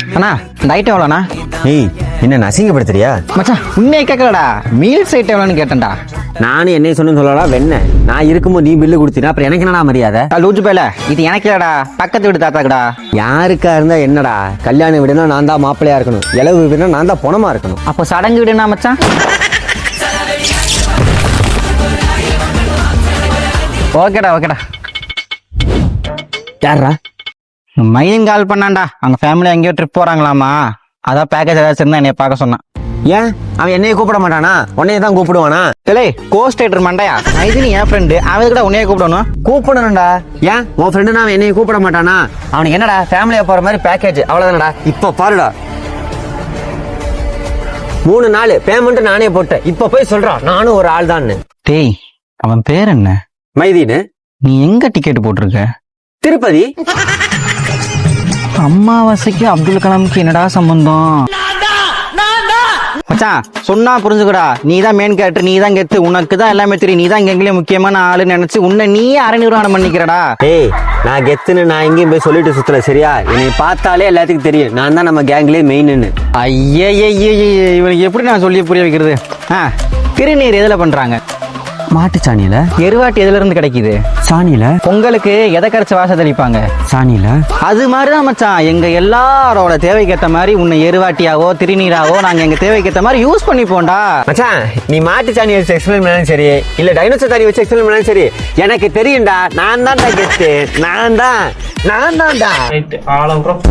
அண்ணா இந்த ஐட்டம் எவ்வளோண்ணா? ஏய் என்ன அசிங்கப்படுத்துறியா? மச்சான் உன்னைய கேட்கலடா, மீல்ஸ் ஐட்டம் எவ்வளோன்னு கேட்டேன்டா. நானும் என்னைய சொன்னு சொல்லலாம் வெண்ண. நான் இருக்கும்போது நீ பில்லு கொடுத்தீனா அப்புறம் எனக்கு என்னடா மரியாதை? லூஜு பேல இது எனக்கு இல்லடா, பக்கத்து வீடு தாத்தாக்குடா. யாருக்கா இருந்தா என்னடா? கல்யாண வீடுனா நான் தான் மாப்பிள்ளையா இருக்கணும், இளவு வீடுனா நான் தான் பொணமா இருக்கணும். அப்போ சடங்கு வீடுனா மச்சான்? ஓகேடா ஓகேடா. யாரா? மைனிங் கால் பண்ணான்டா, அவங்க ஃபேமிலி எங்கேயோ ட்ரிப் போறாங்களாமா, அதான் பேக்கேஜ் ஏதாச்சும் இருந்தா என்னைய பார்க்க சொன்னான். ஏன் அவன் என்னைய கூப்பிட மாட்டானா? உன்னைய தான் கூப்பிடுவானா? இல்லை கோஸ்டேட்டர் மண்டையா, மைதினி என் ஃப்ரெண்டு, அவன் கூட உன்னைய கூப்பிடணும். கூப்பிடணும்டா. ஏன் உன் ஃப்ரெண்டு நான் என்னைய கூப்பிட மாட்டானா? அவனுக்கு என்னடா ஃபேமிலியா போற மாதிரி பேக்கேஜ் அவ்வளவுதானடா. இப்ப பாருடா 3 நாள் பேமெண்ட் நானே போட்டேன். இப்ப போய் சொல்றான் நானும் ஒரு ஆள் தான். டேய் அவன் பேர் என்ன? மைதீனு. நீ எங்க டிக்கெட் போட்டிருக்க? திருப்பதி. அம்மாவாசைக்கு அப்துல் கலாமுக்கு என்னடா சம்பந்தம்? மச்சான் சொன்னா புரிஞ்சுக்கடா, நீ தான் மெயின் கேரக்டர், நீ தான் கெத்து, உனக்கு தான் எல்லாமே தெரியும், நீ தான் எங்கேயும் முக்கியமான ஆளுன்னு நினைச்சு உன்னை நீயே அரைநிறுவனம் பண்ணிக்கிறடா. ஏய் நான் கெத்துன்னு நான் எங்கேயும் போய் சொல்லிட்டு சுத்தல சரியா? என்னை பார்த்தாலே எல்லாத்துக்கும் தெரியும் நான் தான் நம்ம கேங்லயே மெயின்னு. ஐயே இவனுக்கு எப்படி நான் சொல்லி புரிய வைக்கிறது? திருநீர் எதுல பண்றாங்க? மாட்டு சாணியில. எருவாட்டி எதுல இருந்து கிடைக்குது? சாணியில. பொங்கலுக்கு எதை கரைச்ச வாச தெளிப்பாங்க? சாணியில. அது மாதிரிதான் மச்சான், எங்க எல்லாரோட தேவைக்கு ஏத்த மாதிரி உன்னை எருவாட்டியாவோ திருநீராவோ நாங்க எங்க தேவைக்கு ஏத்த மாதிரி யூஸ் பண்ணிப்போம்டா. மச்சான் நீ மாட்டு சாணி வச்சு எக்ஸ்பிளைன் பண்ணாலும் சரி, இல்ல டைனோசர் சாணி வச்சு எக்ஸ்பிளைன் பண்ணாலும் சரி, எனக்கு தெரியும்டா. நான் தான்டா கெத்து, நான் தான்டா. Right all out